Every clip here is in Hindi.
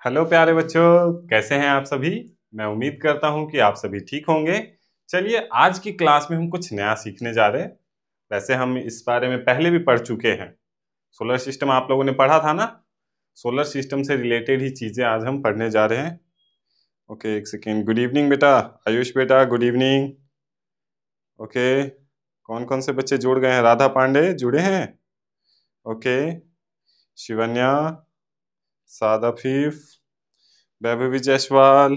हेलो प्यारे बच्चों, कैसे हैं आप सभी। मैं उम्मीद करता हूं कि आप सभी ठीक होंगे। चलिए, आज की क्लास में हम कुछ नया सीखने जा रहे हैं। वैसे हम इस बारे में पहले भी पढ़ चुके हैं। सोलर सिस्टम आप लोगों ने पढ़ा था ना। सोलर सिस्टम से रिलेटेड ही चीज़ें आज हम पढ़ने जा रहे हैं। ओके, एक सेकेंड। गुड इवनिंग बेटा। आयुष बेटा, गुड इवनिंग। ओके, कौन कौन से बच्चे जुड़ गए हैं? राधा पांडे जुड़े हैं। ओके, शिवन्या, साद अफीफ, वैभवी जायसवाल,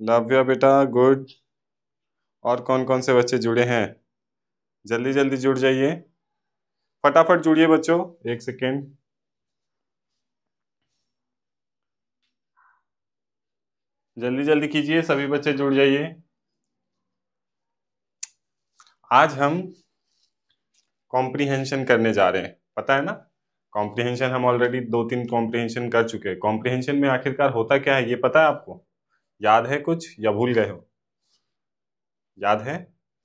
लव्या बेटा, गुड। और कौन कौन से बच्चे जुड़े हैं? जल्दी जल्दी जुड़ जाइए, फटाफट जुड़िए बच्चों। एक सेकेंड। जल्दी जल्दी कीजिए, सभी बच्चे जुड़ जाइए। आज हम कॉम्प्रिहेंशन करने जा रहे हैं, पता है ना। कॉम्प्रिहेंशन हम ऑलरेडी 2-3 कॉम्प्रिहेंशन कर चुके हैं। कॉम्प्रिहेंशन में आखिरकार होता क्या है ये पता है आपको? याद है कुछ या भूल गए हो? याद है?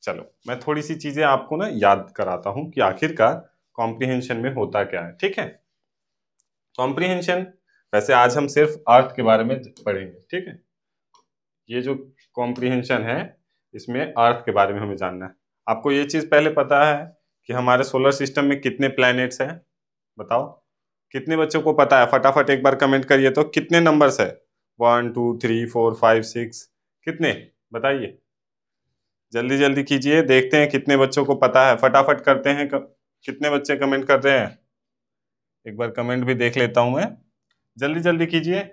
चलो, मैं थोड़ी सी चीजें आपको ना याद कराता हूं कि आखिरकार कॉम्प्रिहेंशन में होता क्या है। ठीक है। कॉम्प्रिहेंशन, वैसे आज हम सिर्फ अर्थ के बारे में पढ़ेंगे, ठीक है। ये जो कॉम्प्रिहेंशन है, इसमें अर्थ के बारे में हमें जानना है। आपको ये चीज पहले पता है कि हमारे सोलर सिस्टम में कितने प्लैनेट्स हैं? बताओ, कितने बच्चों को पता है? फटाफट एक बार कमेंट करिए तो। कितने नंबर्स है? 1 2 3 4 5 6, कितने? बताइए, जल्दी जल्दी कीजिए, देखते हैं कितने बच्चों को पता है। फटाफट करते हैं। कितने बच्चे कमेंट कर रहे हैं? एक बार कमेंट भी देख लेता हूं मैं। जल्दी जल्दी कीजिए,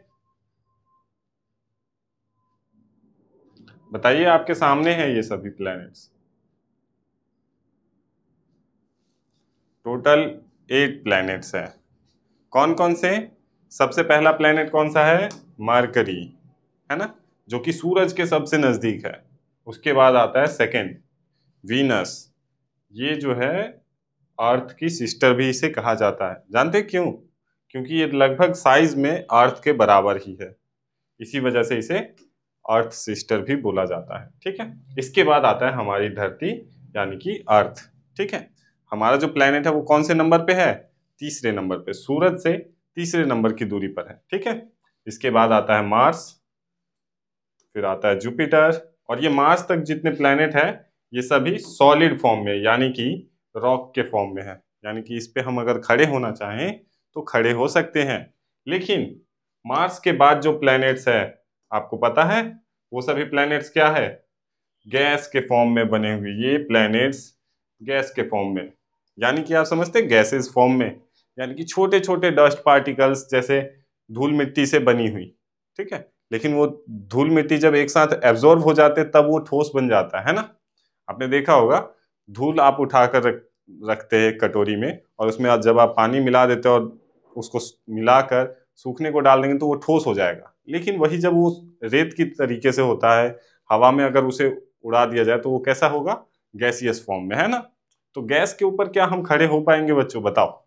बताइए। आपके सामने है ये सभी प्लैनेट्स। टोटल 8 प्लैनेट्स हैं। कौन कौन से? सबसे पहला प्लैनेट कौन सा है? मरकरी, है ना, जो कि सूरज के सबसे नजदीक है। उसके बाद आता है सेकंड, वीनस। ये जो है अर्थ की सिस्टर भी इसे कहा जाता है। जानते क्यों? क्योंकि ये लगभग साइज में अर्थ के बराबर ही है, इसी वजह से इसे अर्थ सिस्टर भी बोला जाता है। ठीक है। इसके बाद आता है हमारी धरती, यानी कि अर्थ। ठीक है। हमारा जो प्लेनेट है वो कौन से नंबर पे है? तीसरे नंबर पे, सूरज से तीसरे नंबर की दूरी पर है। ठीक है। इसके बाद आता है मार्स, फिर आता है जुपिटर। और ये मार्स तक जितने प्लेनेट है ये सभी सॉलिड फॉर्म में, यानी कि रॉक के फॉर्म में है। यानी कि इस पे हम अगर खड़े होना चाहें तो खड़े हो सकते हैं। लेकिन मार्स के बाद जो प्लैनेट्स है, आपको पता है वो सभी प्लैनेट्स क्या है? गैस के फॉर्म में बने हुए। ये प्लैनेट्स गैस के फॉर्म में, यानी कि आप समझते हैं गैसेस फॉर्म में, यानी कि छोटे छोटे डस्ट पार्टिकल्स जैसे धूल मिट्टी से बनी हुई। ठीक है। लेकिन वो धूल मिट्टी जब एक साथ एब्जॉर्ब हो जाते तब वो ठोस बन जाता है ना। आपने देखा होगा, धूल आप उठाकर रखते हैं कटोरी में, और उसमें जब आप पानी मिला देते हो और उसको मिलाकर सूखने को डाल देंगे तो वो ठोस हो जाएगा। लेकिन वही जब वो रेत की तरीके से होता है, हवा में अगर उसे उड़ा दिया जाए तो वो कैसा होगा? गैसियस फॉर्म में, है ना। तो गैस के ऊपर क्या हम खड़े हो पाएंगे बच्चों? बताओ,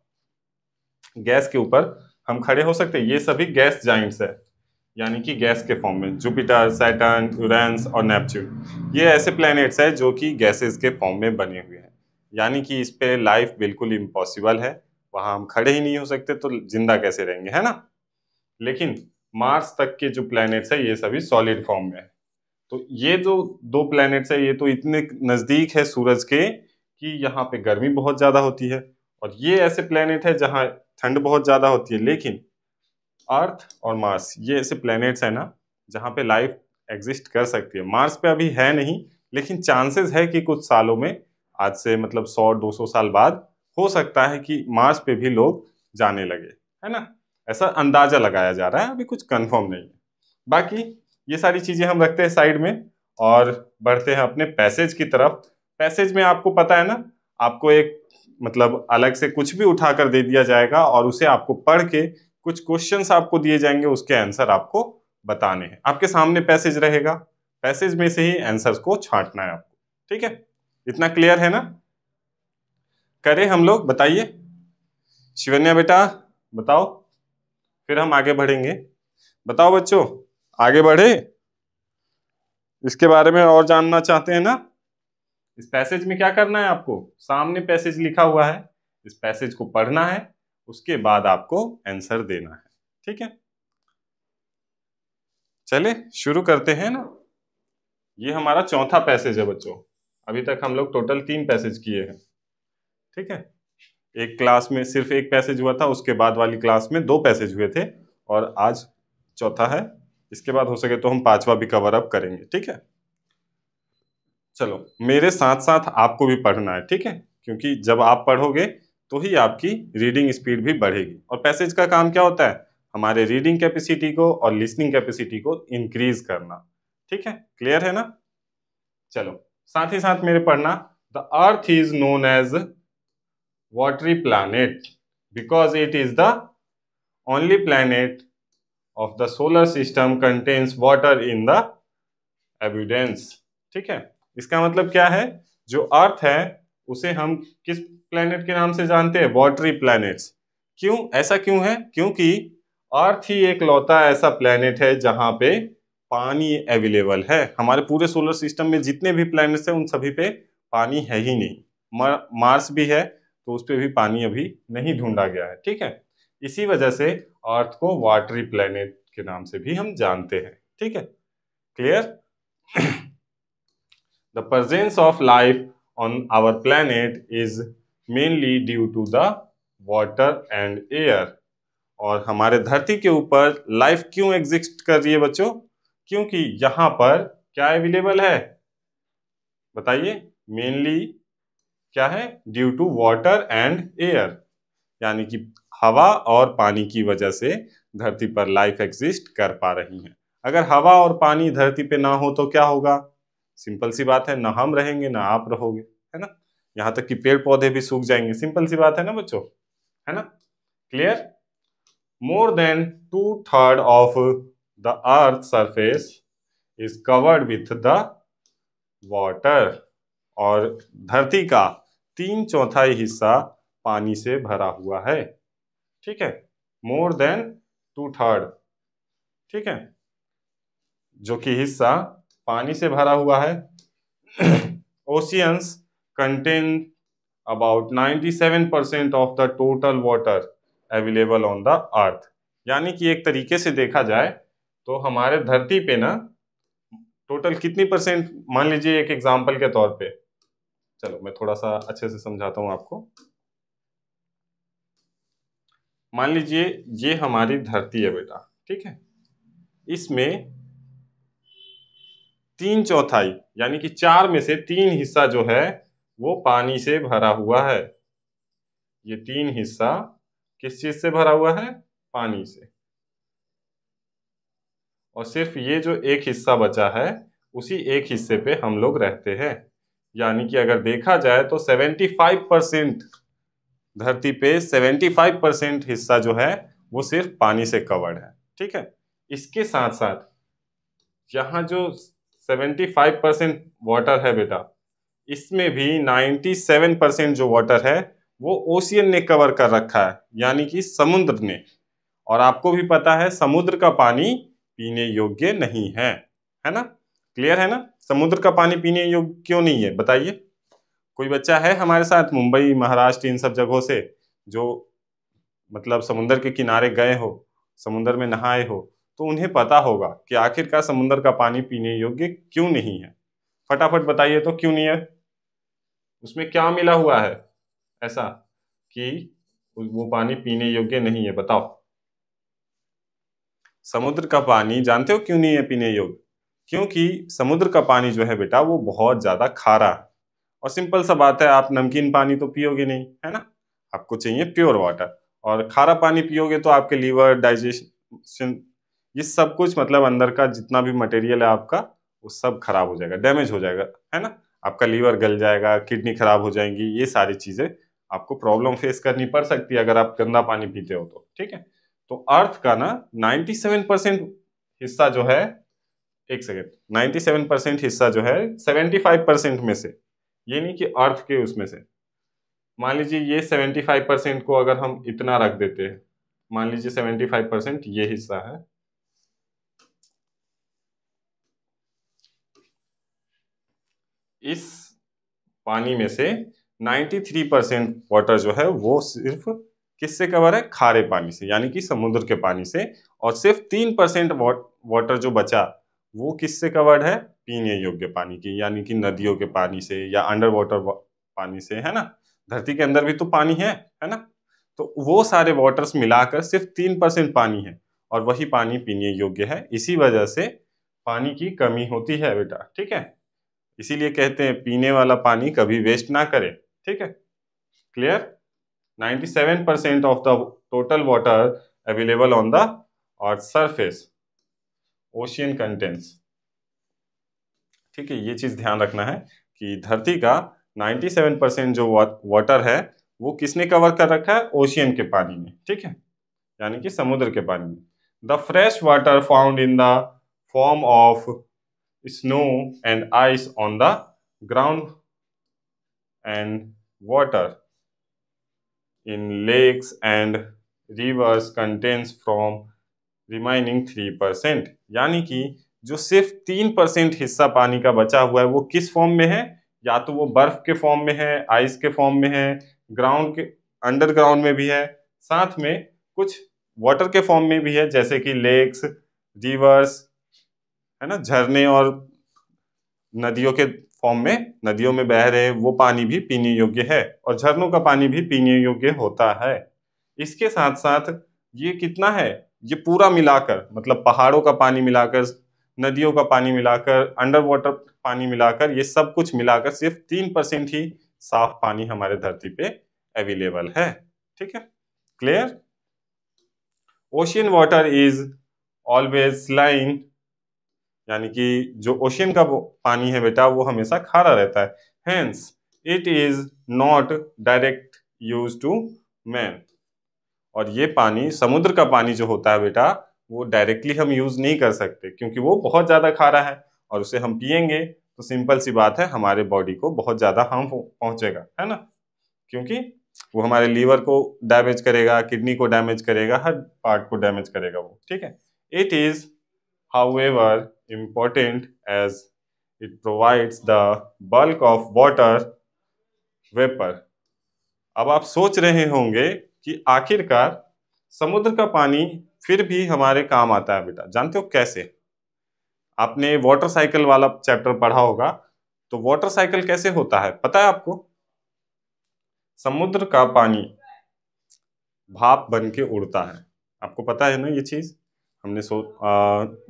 गैस के ऊपर हम खड़े हो सकते हैं? ये सभी गैस जाइंट्स है, यानी कि गैस के फॉर्म में। जुपिटर, सैटर्न, यूरेनस और नेपच्यून, ये ऐसे प्लैनेट्स हैं जो कि गैसेस के फॉर्म में बने हुए हैं। यानी कि इस पे लाइफ बिल्कुल इम्पॉसिबल है। वहां हम खड़े ही नहीं हो सकते तो जिंदा कैसे रहेंगे, है ना। लेकिन मार्स तक के जो प्लैनेट्स है ये सभी सॉलिड फॉर्म में है। तो ये जो 2 प्लैनेट्स है ये तो इतने नजदीक है सूरज के कि यहाँ पे गर्मी बहुत ज्यादा होती है। और ये ऐसे प्लैनेट है जहाँ ठंड बहुत ज्यादा होती है। लेकिन अर्थ और मार्स, ये ऐसे प्लैनेट्स है ना जहाँ पे लाइफ एग्जिस्ट कर सकती है। मार्स पे अभी है नहीं, लेकिन चांसेस है कि कुछ सालों में, आज से मतलब 100-200 साल बाद, हो सकता है कि मार्स पे भी लोग जाने लगे, है ना। ऐसा अंदाजा लगाया जा रहा है, अभी कुछ कंफर्म नहीं है। बाकी ये सारी चीजें हम रखते हैं साइड में और बढ़ते हैं अपने पैसेज की तरफ। पैसेज में आपको पता है ना, आपको एक मतलब अलग से कुछ भी उठाकर दे दिया जाएगा और उसे आपको पढ़ के कुछ क्वेश्चंस आपको दिए जाएंगे, उसके आंसर आपको बताने हैं। आपके सामने पैसेज रहेगा, पैसेज में से ही आंसर्स को छांटना है आपको। ठीक है, इतना क्लियर है ना? करें हम लोग, बताइए। शिवन्या बेटा बताओ, फिर हम आगे बढ़ेंगे। बताओ बच्चों, आगे बढ़े? इसके बारे में और जानना चाहते हैं ना? इस पैसेज में क्या करना है आपको? सामने पैसेज लिखा हुआ है, इस पैसेज को पढ़ना है, उसके बाद आपको आंसर देना है। ठीक है। चले शुरू करते हैं ना। ये हमारा चौथा पैसेज है बच्चों। अभी तक हम लोग टोटल 3 पैसेज किए हैं, ठीक है। एक क्लास में सिर्फ एक पैसेज हुआ था, उसके बाद वाली क्लास में 2 पैसेज हुए थे, और आज चौथा है। इसके बाद हो सके तो हम 5वां भी कवर अप करेंगे, ठीक है। चलो मेरे साथ साथ आपको भी पढ़ना है, ठीक है, क्योंकि जब आप पढ़ोगे तो ही आपकी रीडिंग स्पीड भी बढ़ेगी। और पैसेज का काम क्या होता है? हमारे रीडिंग कैपेसिटी को और लिसनिंग कैपेसिटी को इंक्रीज करना, ठीक है। क्लियर है ना? चलो साथ ही साथ मेरे पढ़ना, the earth is known as watery planet because it is the only planet of the solar system contains water in the abundance, ठीक है। इसका मतलब क्या है? जो अर्थ है उसे हम किस प्लैनेट के नाम से जानते हैं? Watery planets. क्यों? ऐसा क्यों है? क्योंकि अर्थ ही एक लौता ऐसा प्लैनेट है जहां पे पानी अवेलेबल है। हमारे पूरे सोलर सिस्टम में जितने भी प्लैनेट्स हैं उन सभी पे पानी है ही नहीं। मार्स भी है तो उस पर भी पानी अभी नहीं ढूंढा गया है, ठीक है। इसी वजह से अर्थ को वाटरी प्लैनेट के नाम से भी हम जानते हैं, ठीक है। Clear? The presence of life on our planet is mainly due to the water and air. और हमारे धरती के ऊपर लाइफ क्यों एग्जिस्ट कर रही है बच्चों? क्योंकि यहाँ पर क्या अवेलेबल है? बताइए। मेनली क्या है? Due to water and air, यानी कि हवा और पानी की वजह से धरती पर लाइफ एग्जिस्ट कर पा रही है। अगर हवा और पानी धरती पे ना हो तो क्या होगा? सिंपल सी बात है, ना हम रहेंगे ना आप रहोगे, है ना। यहाँ तक कि पेड़ पौधे भी सूख जाएंगे। सिंपल सी बात है ना बच्चों, है ना। Clear? More than 2/3 of the earth surface is covered with the water. और धरती का 3/4 हिस्सा पानी से भरा हुआ है, ठीक है। मोर देन 2/3, ठीक है, जो कि हिस्सा पानी से भरा हुआ है। Oceans contain about 97% of the total water available on the अर्थ। यानी कि एक तरीके से देखा जाए तो हमारे धरती पे ना टोटल कितनी परसेंट, मान लीजिए एक एग्जांपल के तौर पे, चलो मैं थोड़ा सा अच्छे से समझाता हूं आपको। मान लीजिए ये हमारी धरती है बेटा, ठीक है। इसमें 3/4 यानी कि 4 में से 3 हिस्सा जो है वो पानी से भरा हुआ है। ये 3 हिस्सा किस चीज से भरा हुआ है? पानी से। और सिर्फ ये जो एक हिस्सा बचा है उसी एक हिस्से पे हम लोग रहते हैं। यानी कि अगर देखा जाए तो 75% धरती पे 75% हिस्सा जो है वो सिर्फ पानी से कवर्ड है, ठीक है। इसके साथ साथ यहाँ जो 75% वाटर है बेटा, इसमें भी 97% जो वाटर है वो ओशियन ने कवर कर रखा है, यानी कि समुद्र ने। और आपको भी पता है समुद्र का पानी पीने योग्य नहीं है ना। क्लियर है ना? समुद्र का पानी पीने योग्य क्यों नहीं है बताइए। कोई बच्चा है हमारे साथ मुंबई, महाराष्ट्र, इन सब जगहों से, जो मतलब समुद्र के किनारे गए हो, समुद्र में नहाए हो, तो उन्हें पता होगा कि आखिरकार समुद्र का पानी पीने योग्य क्यों नहीं है। फटाफट बताइए तो क्यों नहीं है? उसमें क्या मिला हुआ है ऐसा कि वो पानी पीने योग्य नहीं है? बताओ। समुद्र का पानी जानते हो क्यों नहीं है पीने योग्य? क्योंकि समुद्र का पानी जो है बेटा वो बहुत ज्यादा खारा है। और सिंपल सा बात है, आप नमकीन पानी तो पियोगे नहीं, है ना। आपको चाहिए प्योर वाटर। और खारा पानी पियोगे तो आपके लीवर, डाइजेशन, ये सब कुछ, मतलब अंदर का जितना भी मटेरियल है आपका, वो सब खराब हो जाएगा, डैमेज हो जाएगा, है ना। आपका लीवर गल जाएगा, किडनी खराब हो जाएंगी, ये सारी चीजें आपको प्रॉब्लम फेस करनी पड़ सकती है अगर आप गंदा पानी पीते हो तो, ठीक है। तो अर्थ का ना 97% हिस्सा जो है, एक सेकेंड, 97% हिस्सा जो है 75% में से, ये नहीं कि अर्थ के उसमें से, मान लीजिए ये 75% को अगर हम इतना रख देते हैं, मान लीजिए 75% ये हिस्सा है, इस पानी में से 93% वाटर जो है वो सिर्फ किससे कवर है? खारे पानी से, यानी कि समुद्र के पानी से। और सिर्फ 3% वाटर जो बचा वो किससे कवर्ड है? पीने योग्य पानी की, यानी कि नदियों के पानी से या अंडर वाटर पानी से, है ना। धरती के अंदर भी तो पानी है ना। तो वो सारे वाटर्स मिलाकर सिर्फ 3% पानी है और वही पानी पीने योग्य है। इसी वजह से पानी की कमी होती है बेटा, ठीक है। इसीलिए कहते हैं पीने वाला पानी कभी वेस्ट ना करें, ठीक है। Clear? 97% of the total water available on the earth surface ocean contains, ठीक है। ये चीज ध्यान रखना है कि धरती का 97% जो वाटर है वो किसने कवर कर रखा है? ओशियन के पानी में, ठीक है, यानी कि समुद्र के पानी में। The fresh water found in the form of snow and ice on the ground and water in lakes and rivers contains from remaining 3%, यानी कि जो सिर्फ 3% हिस्सा पानी का बचा हुआ है वो किस फॉर्म में है? या तो वो बर्फ के फॉर्म में है, आइस के फॉर्म में है, ग्राउंड के अंडरग्राउंड में भी है, साथ में कुछ वाटर के फॉर्म में भी है, जैसे कि लेक्स, रिवर्स, है ना, झरने और नदियों के फॉर्म में, नदियों में बह रहे वो पानी भी पीने योग्य है और झरनों का पानी भी पीने योग्य होता है। इसके साथ साथ ये कितना है? ये पूरा मिलाकर, मतलब पहाड़ों का पानी मिलाकर, नदियों का पानी मिलाकर, अंडर वाटर पानी मिलाकर, ये सब कुछ मिलाकर सिर्फ 3% ही साफ पानी हमारे धरती पे अवेलेबल है, ठीक है। Clear? Ocean water is always saline, यानी कि जो ओशियन का पानी है बेटा वो हमेशा खारा रहता है। Hence it is not direct use to man, और ये पानी, समुद्र का पानी जो होता है बेटा, वो डायरेक्टली हम यूज नहीं कर सकते क्योंकि वो बहुत ज्यादा खारा है और उसे हम पिएंगे तो सिंपल सी बात है हमारे बॉडी को बहुत ज्यादा हार्म पहुंचेगा, है ना, क्योंकि वो हमारे लीवर को डैमेज करेगा, किडनी को डैमेज करेगा, हर पार्ट को डैमेज करेगा वो, ठीक है। It is however important as it provides the bulk of water vapor। अब आप सोच रहे होंगे कि आखिरकार समुद्र का पानी फिर भी हमारे काम आता है बेटा। जानते हो कैसे? आपने वाटर साइकिल वाला चैप्टर पढ़ा होगा, तो वाटर साइकिल कैसे होता है पता है आपको? समुद्र का पानी भाप बन के उड़ता है, आपको पता है ना ये चीज? हमने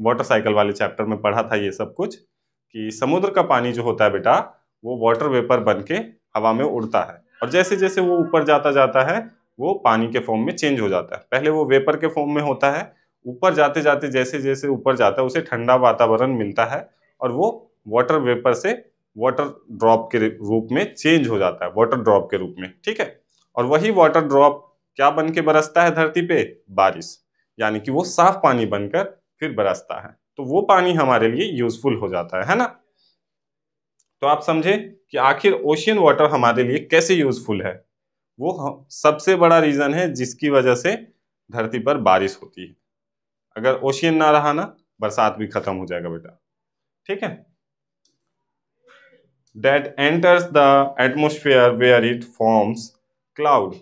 वाटर साइकिल वाले चैप्टर में पढ़ा था ये सब कुछ, कि समुद्र का पानी जो होता है बेटा वो वाटर वेपर बन के हवा में उड़ता है और जैसे जैसे वो ऊपर जाता जाता है वो पानी के फॉर्म में चेंज हो जाता है। पहले वो वेपर के फॉर्म में होता है, ऊपर जाते जाते जैसे जैसे ऊपर जाता है उसे ठंडा वातावरण मिलता है और वो वाटर वेपर से वाटर ड्रॉप के रूप में चेंज हो जाता है, वाटर ड्रॉप के रूप में, ठीक है। और वही वाटर ड्रॉप क्या बन के बरसता है धरती पे? बारिश, यानी कि वो साफ पानी बनकर फिर बरसता है, तो वो पानी हमारे लिए यूजफुल हो जाता है ना। तो आप समझे कि आखिर ओशियन वाटर हमारे लिए कैसे यूजफुल है। वो सबसे बड़ा रीजन है जिसकी वजह से धरती पर बारिश होती है। अगर ओशियन ना रहा ना, बरसात भी खत्म हो जाएगा बेटा, ठीक है। That enters the atmosphere where it forms cloud,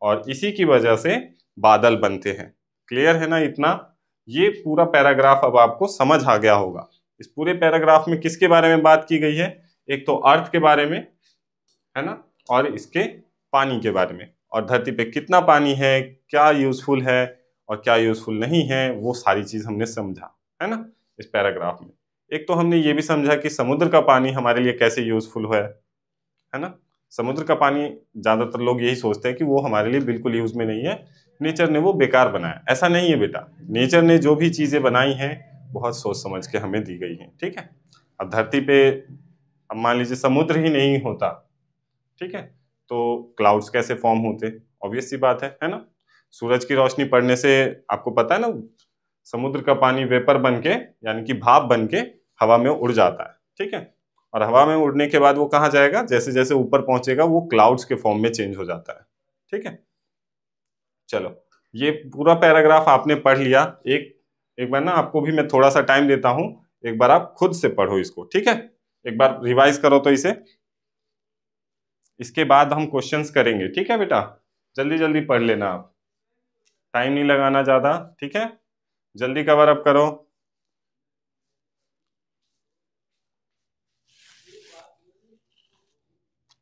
और इसी की वजह से बादल बनते हैं। क्लियर है ना इतना? ये पूरा पैराग्राफ अब आपको समझ आ गया होगा। इस पूरे पैराग्राफ में किसके बारे में बात की गई है? एक तो अर्थ के बारे में, है ना, और इसके पानी के बारे में, और धरती पे कितना पानी है, क्या यूजफुल है और क्या यूजफुल नहीं है, वो सारी चीज हमने समझा, है ना, इस पैराग्राफ में। एक तो हमने ये भी समझा कि समुद्र का पानी हमारे लिए कैसे यूजफुल है ना। समुद्र का पानी ज्यादातर लोग यही सोचते हैं कि वो हमारे लिए बिल्कुल यूज में नहीं है, नेचर ने वो बेकार बनाया। ऐसा नहीं है बेटा, नेचर ने जो भी चीजें बनाई हैं बहुत सोच समझ के हमें दी गई हैं, ठीक है। अब धरती पे अब मान लीजिए समुद्र ही नहीं होता, ठीक है, तो क्लाउड्स कैसे फॉर्म होते? ऑब्वियस सी बात है ना। सूरज की रोशनी पड़ने से आपको पता है ना, समुद्र का पानी वेपर बन के, यानी कि भाप बन के हवा में उड़ जाता है, ठीक है। और हवा में उड़ने के बाद वो कहाँ जाएगा? जैसे जैसे ऊपर पहुंचेगा वो क्लाउड्स के फॉर्म में चेंज हो जाता है, ठीक है। चलो, ये पूरा पैराग्राफ आपने पढ़ लिया। एक बार ना आपको भी मैं थोड़ा सा टाइम देता हूं, एक बार आप खुद से पढ़ो इसको, ठीक है। एक बार रिवाइज करो तो इसे, इसके बाद हम क्वेश्चंस करेंगे, ठीक है बेटा। जल्दी जल्दी पढ़ लेना आप, टाइम नहीं लगाना ज्यादा, ठीक है। जल्दी कवर अप करो।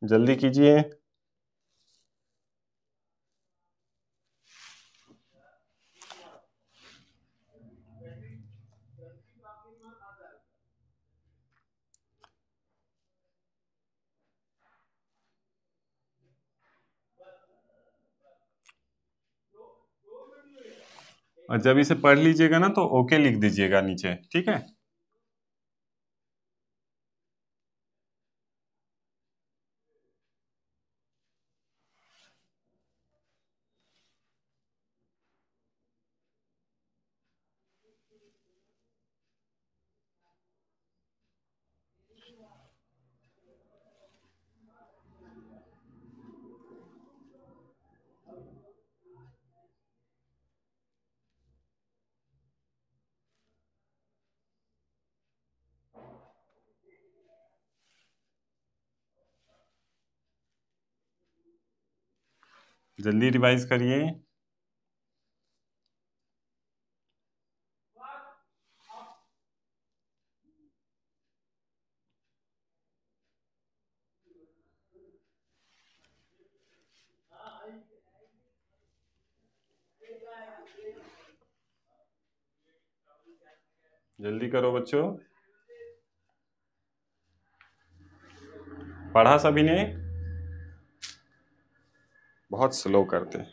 जल्दी कीजिए। और जब इसे पढ़ लीजिएगा ना तो ओके लिख दीजिएगा नीचे, ठीक है। जल्दी रिवाइज करिए। जल्दी करो बच्चों। पढ़ा सभी ने? बहुत स्लो करते हैं।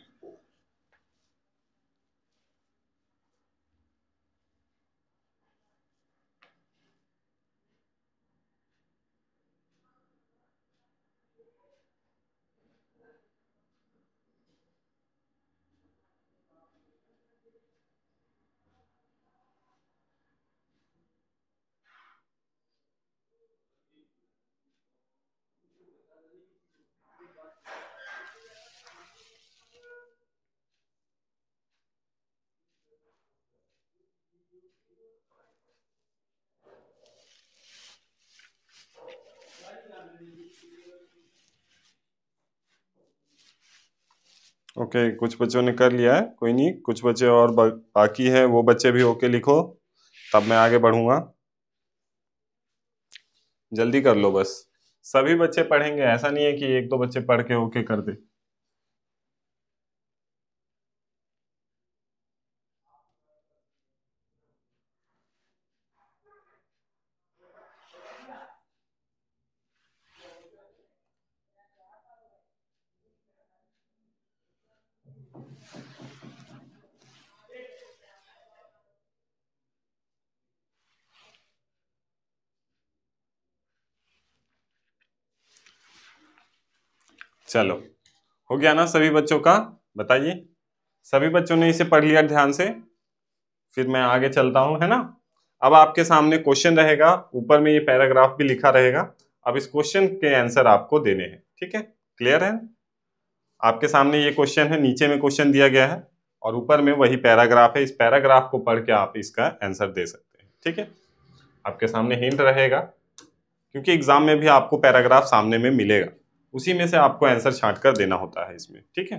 ओके, कुछ बच्चों ने कर लिया है, कोई नहीं, कुछ बच्चे और बाकी है, वो बच्चे भी ओके लिखो, तब मैं आगे बढ़ूंगा। जल्दी कर लो बस। सभी बच्चे पढ़ेंगे, ऐसा नहीं है कि एक दो बच्चे पढ़ के ओके कर दे। चलो, हो गया ना सभी बच्चों का? बताइए, सभी बच्चों ने इसे पढ़ लिया ध्यान से? फिर मैं आगे चलता हूं, है ना। अब आपके सामने क्वेश्चन रहेगा, ऊपर में ये पैराग्राफ भी लिखा रहेगा। अब इस क्वेश्चन के आंसर आपको देने हैं, ठीक है। क्लियर है? आपके सामने ये क्वेश्चन है, नीचे में क्वेश्चन दिया गया है और ऊपर में वही पैराग्राफ है। इस पैराग्राफ को पढ़ के आप इसका आंसर दे सकते हैं, ठीक है। आपके सामने हिंट रहेगा, क्योंकि एग्जाम में भी आपको पैराग्राफ सामने में मिलेगा, उसी में से आपको आंसर छांट कर देना होता है इसमें, ठीक है।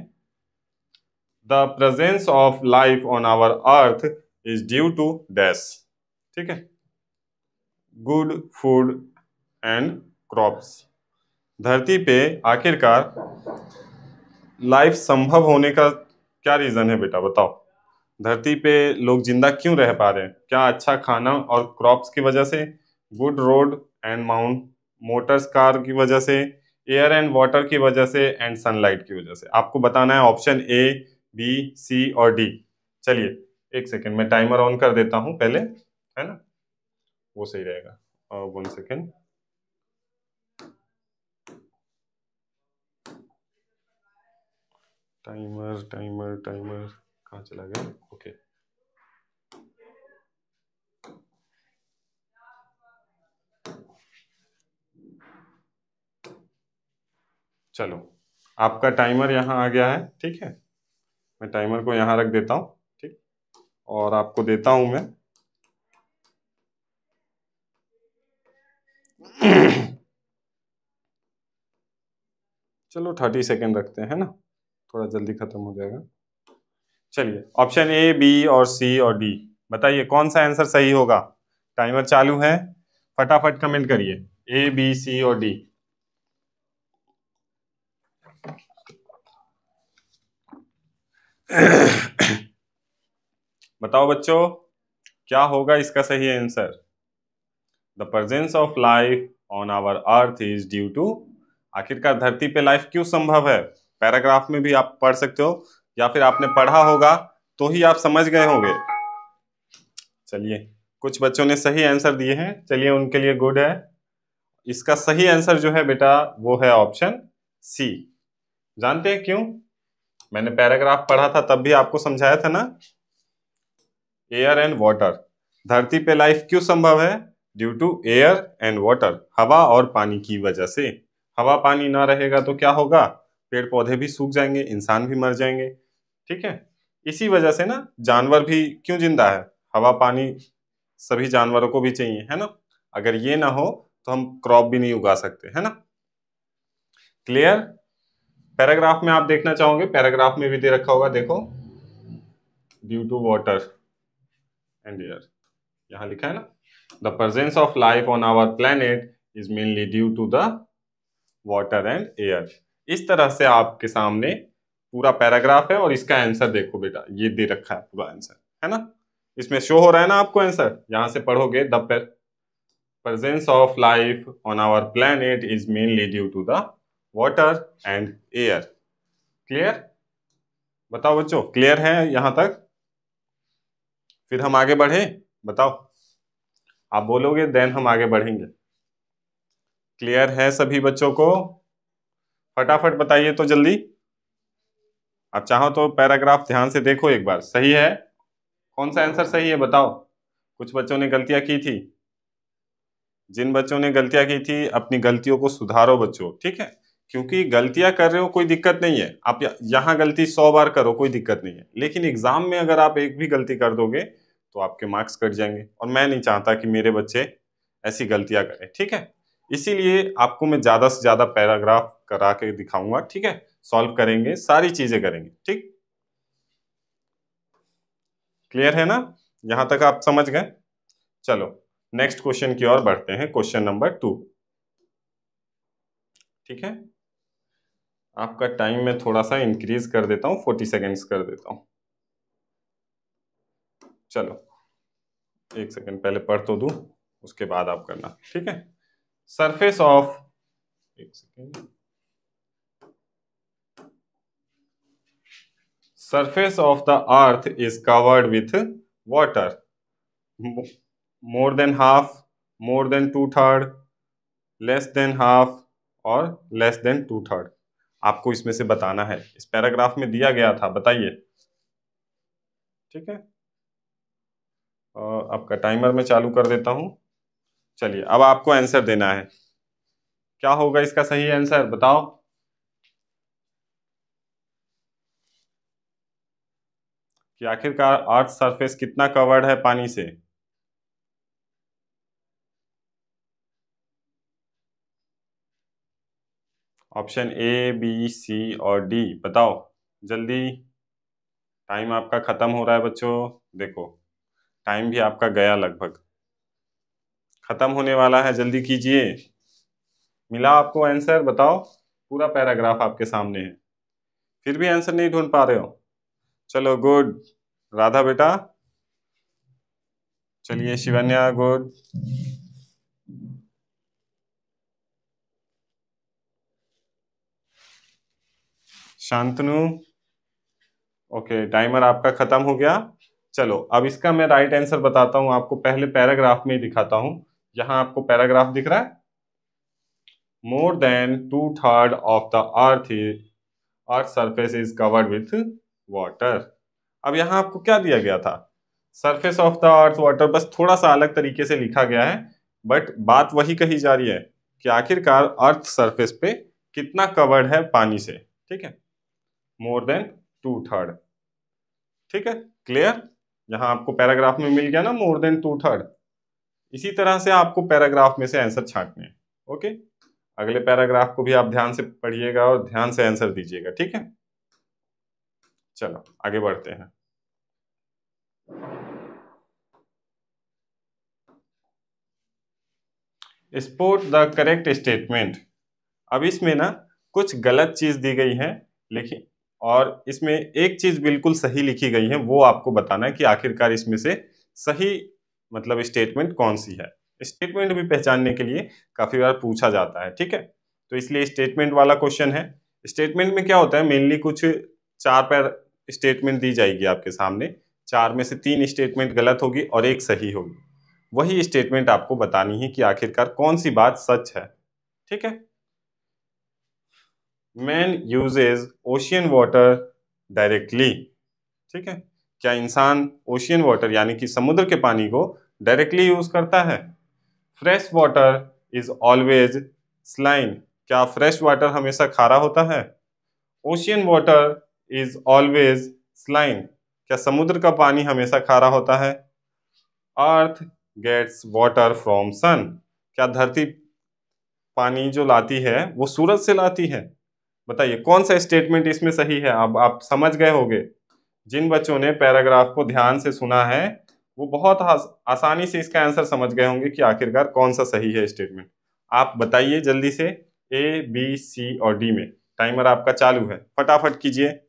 The presence of life on our earth is due to dash, ठीक है। Good food and crops. धरती पे आखिरकार लाइफ संभव होने का क्या रीजन है बेटा, बताओ। धरती पे लोग जिंदा क्यों रह पा रहे हैं? क्या अच्छा खाना और क्रॉप्स की वजह से, good road and mount Motors car की वजह से, एयर एंड वाटर की वजह से, एंड सनलाइट की वजह से? आपको बताना है ऑप्शन ए, बी, सी और डी। चलिए एक सेकेंड, मैं टाइमर ऑन कर देता हूं पहले, है ना, वो सही रहेगा। 1 सेकेंड। टाइमर टाइमर टाइमर कहाँ चला गया? ओके, चलो आपका टाइमर यहाँ आ गया है, ठीक है। मैं टाइमर को यहाँ रख देता हूँ, ठीक, और आपको देता हूँ मैं चलो 30 सेकेंड रखते हैं ना, थोड़ा जल्दी खत्म हो जाएगा। चलिए ऑप्शन ए, बी और सी और डी, बताइए कौन सा आंसर सही होगा। टाइमर चालू है, फटाफट कमेंट करिए, ए, बी, सी और डी। बताओ बच्चों, क्या होगा इसका सही answer? The presence of life on our earth is due to, आखिरकार धरती पे लाइफ क्यों संभव है? पैराग्राफ में भी आप पढ़ सकते हो या फिर आपने पढ़ा होगा तो ही आप समझ गए होंगे। चलिए, कुछ बच्चों ने सही आंसर दिए हैं, चलिए उनके लिए गुड है। इसका सही आंसर जो है बेटा वो है ऑप्शन सी। जानते हैं क्यों? मैंने पैराग्राफ पढ़ा था तब भी आपको समझाया था ना। एयर एंड वाटर, धरती पे लाइफ क्यों संभव है? Due to air and water, हवा और पानी की वजह से। हवा पानी ना रहेगा तो क्या होगा? पेड़ पौधे भी सूख जाएंगे, इंसान भी मर जाएंगे। ठीक है, इसी वजह से ना जानवर भी क्यों जिंदा है? हवा पानी सभी जानवरों को भी चाहिए, है ना। अगर ये ना हो तो हम क्रॉप भी नहीं उगा सकते, है ना। क्लियर? पैराग्राफ में आप देखना चाहोगे, पैराग्राफ में भी दे रखा होगा, देखो, due to water and air, यहाँ लिखा है ना, the presence of life on our planet is mainly due to the water and air. इस तरह से आपके सामने पूरा पैराग्राफ है और इसका आंसर देखो बेटा, ये दे रखा है पूरा आंसर, है ना। इसमें शो हो रहा है ना आपको आंसर, यहां से पढ़ोगे, the presence of life on our planet is mainly due to the water and air. Clear? बताओ बच्चों, क्लियर है यहां तक? फिर हम आगे बढ़े, बताओ, आप बोलोगे देन हम आगे बढ़ेंगे। क्लियर है सभी बच्चों को? फटाफट बताइए तो जल्दी। आप चाहो तो पैराग्राफ ध्यान से देखो एक बार, सही है? कौन सा आंसर सही है बताओ। कुछ बच्चों ने गलतियां की थी, जिन बच्चों ने गलतियां की थी अपनी गलतियों को सुधारो बच्चों, ठीक है। क्योंकि गलतियां कर रहे हो कोई दिक्कत नहीं है, आप यहाँ गलती 100 बार करो कोई दिक्कत नहीं है, लेकिन एग्जाम में अगर आप एक भी गलती कर दोगे तो आपके मार्क्स कट जाएंगे, और मैं नहीं चाहता कि मेरे बच्चे ऐसी गलतियां करें, ठीक है। इसीलिए आपको मैं ज्यादा से ज्यादा पैराग्राफ करा के दिखाऊंगा, ठीक है। सॉल्व करेंगे, सारी चीजें करेंगे, ठीक। क्लियर है ना? यहां तक आप समझ गए? चलो नेक्स्ट क्वेश्चन की ओर बढ़ते हैं, क्वेश्चन नंबर 2, ठीक है। आपका टाइम में थोड़ा सा इंक्रीज कर देता हूं, 40 सेकेंड्स कर देता हूं। चलो 1 सेकेंड पहले पढ़ तो दूं, उसके बाद आप करना, ठीक है। Surface of, 1 second, surface of the earth is covered with water, more than half, more than 2/3, less than half और less than 2/3। आपको इसमें से बताना है, इस पैराग्राफ में दिया गया था, बताइए, ठीक है। आपका टाइमर मैं चालू कर देता हूं। चलिए अब आपको आंसर देना है, क्या होगा इसका सही आंसर बताओ। कि आखिरकार अर्थ सरफेस कितना कवर्ड है पानी से? ऑप्शन ए, बी, सी और डी, बताओ जल्दी, टाइम आपका खत्म हो रहा है बच्चों। देखो टाइम भी आपका गया, लगभग खत्म होने वाला है, जल्दी कीजिए। मिला आपको आंसर? बताओ, पूरा पैराग्राफ आपके सामने है, फिर भी आंसर नहीं ढूंढ पा रहे हो। चलो गुड, राधा बेटा, चलिए Shivanya good, Shantanu, okay, timer आपका खत्म हो गया। चलो अब इसका मैं राइट आंसर बताता हूं आपको, पहले पैराग्राफ में ही दिखाता हूं। यहां आपको पैराग्राफ दिख रहा है, more than 2/3 of the earth surface is covered with water. अब यहाँ आपको क्या दिया गया था? Surface of the earth water, बस थोड़ा सा अलग तरीके से लिखा गया है, बट बात वही कही जा रही है कि आखिरकार अर्थ सरफेस पे कितना कवर्ड है पानी से, ठीक है। मोर देन 2/3, ठीक है। क्लियर? यहाँ आपको पैराग्राफ में मिल गया ना, मोर देन 2/3। इसी तरह से आपको पैराग्राफ में से आंसर छांटने हैं, ओके। अगले पैराग्राफ को भी आप ध्यान से पढ़िएगा और ध्यान से आंसर दीजिएगा, ठीक है। चलो आगे बढ़ते हैं। Sport the correct statement. अब इसमें ना कुछ गलत चीज दी गई है, लेकिन और इसमें एक चीज बिल्कुल सही लिखी गई है, वो आपको बताना है कि आखिरकार इसमें से सही मतलब स्टेटमेंट कौन सी है। स्टेटमेंट भी पहचानने के लिए काफी बार पूछा जाता है, ठीक है। तो इसलिए स्टेटमेंट वाला क्वेश्चन है। स्टेटमेंट में क्या होता है, मेनली कुछ 4 पैर स्टेटमेंट दी जाएगी आपके सामने, 4 में से 3 स्टेटमेंट गलत होगी और 1 सही होगी। वही स्टेटमेंट आपको बतानी है कि आखिरकार कौन सी बात सच है, ठीक है। Man uses ocean water directly, ठीक है। क्या इंसान ओशियन वाटर यानी कि समुद्र के पानी को डायरेक्टली यूज करता है। Fresh water is always saline, क्या फ्रेश वाटर हमेशा खारा होता है। Ocean water is always saline, क्या समुद्र का पानी हमेशा खारा होता है। Earth gets water from sun, क्या धरती पानी जो लाती है वो सूरज से लाती है। बताइए कौन सा स्टेटमेंट इसमें सही है। अब आप समझ गए होंगे। जिन बच्चों ने पैराग्राफ को ध्यान से सुना है वो बहुत आसानी से इसका आंसर समझ गए होंगे कि आखिरकार कौन सा सही है स्टेटमेंट। आप बताइए जल्दी से, ए बी सी और डी में। टाइमर आपका चालू है, फटाफट कीजिए।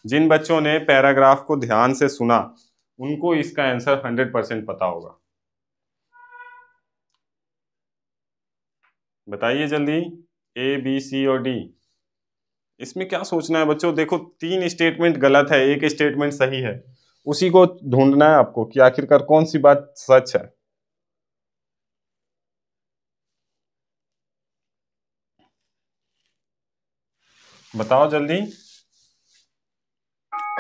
जिन बच्चों ने पैराग्राफ को ध्यान से सुना उनको इसका आंसर 100% पता होगा। बताइए जल्दी, ए बी सी और डी। इसमें क्या सोचना है बच्चों, देखो 3 स्टेटमेंट गलत है, 1 स्टेटमेंट सही है, उसी को ढूंढना है आपको कि आखिरकार कौन सी बात सच है। बताओ जल्दी।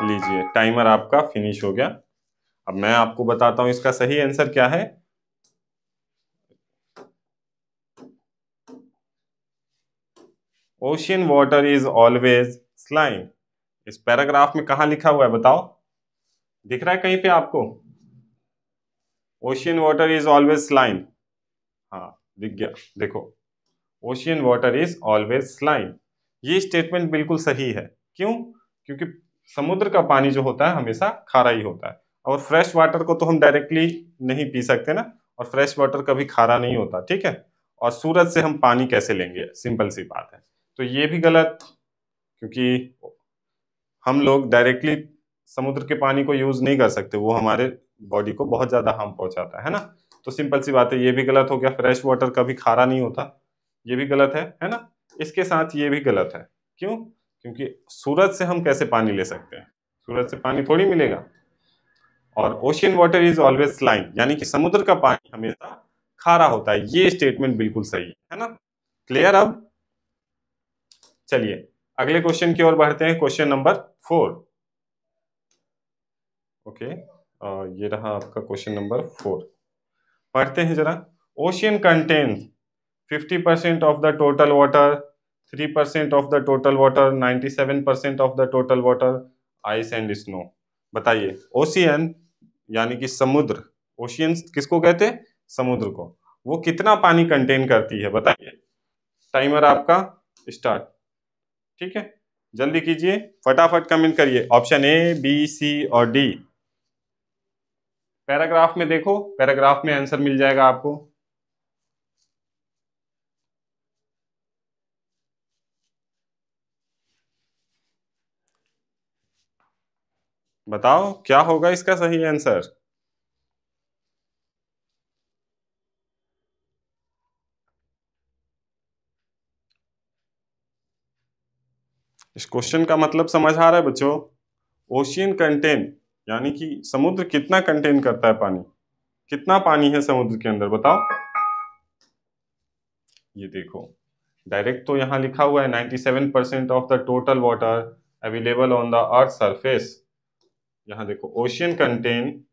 लीजिए टाइमर आपका फिनिश हो गया। अब मैं आपको बताता हूं इसका सही आंसर क्या है। Ocean water is always saline. इस पैराग्राफ में कहा लिखा हुआ है बताओ, दिख रहा है कहीं पे आपको। Ocean water is always saline, हाँ दिख गया। देखो ocean water is always saline, ये स्टेटमेंट बिल्कुल सही है। क्यों? क्योंकि समुद्र का पानी जो होता है हमेशा खारा ही होता है, और फ्रेश वाटर को तो हम डायरेक्टली नहीं पी सकते ना, और फ्रेश वाटर कभी खारा नहीं होता, ठीक है। और सूरज से हम पानी कैसे लेंगे, सिंपल सी बात है। तो ये भी गलत, क्योंकि हम लोग डायरेक्टली समुद्र के पानी को यूज नहीं कर सकते, वो हमारे बॉडी को बहुत ज्यादा हार्म पहुंचाता है ना। तो सिंपल सी बात है, ये भी गलत हो गया। फ्रेश वाटर कभी खारा नहीं होता, ये भी गलत है ना। इसके साथ ये भी गलत है। क्यों? क्योंकि सूरज से हम कैसे पानी ले सकते हैं, सूरज से पानी थोड़ी मिलेगा। और ocean water is always saline, यानी कि समुद्र का पानी हमेशा खारा होता है, ये स्टेटमेंट बिल्कुल सही है ना। क्लियर? अब चलिए अगले क्वेश्चन की ओर बढ़ते हैं, क्वेश्चन नंबर 4। ओके, ये रहा आपका क्वेश्चन नंबर 4। पढ़ते हैं जरा। Ocean contains 50% of the total water, 3% of the total water, 97% of the total water, ice and snow. बताइए ओशियन यानी कि समुद्र, ओशियन किसको कहते हैं, समुद्र को, वो कितना पानी कंटेन करती है बताइए। टाइमर आपका स्टार्ट, ठीक है। जल्दी कीजिए, फटाफट कमेंट करिए, ऑप्शन ए बी सी और डी। पैराग्राफ में देखो, पैराग्राफ में आंसर मिल जाएगा आपको। बताओ क्या होगा इसका सही आंसर। इस क्वेश्चन का मतलब समझ आ रहा है बच्चों। ओशियन कंटेन यानी कि समुद्र कितना कंटेन करता है पानी, कितना पानी है समुद्र के अंदर बताओ। ये देखो डायरेक्ट तो यहाँ लिखा हुआ है 97% of the total water available on the earth surface. यहाँ देखो ocean contain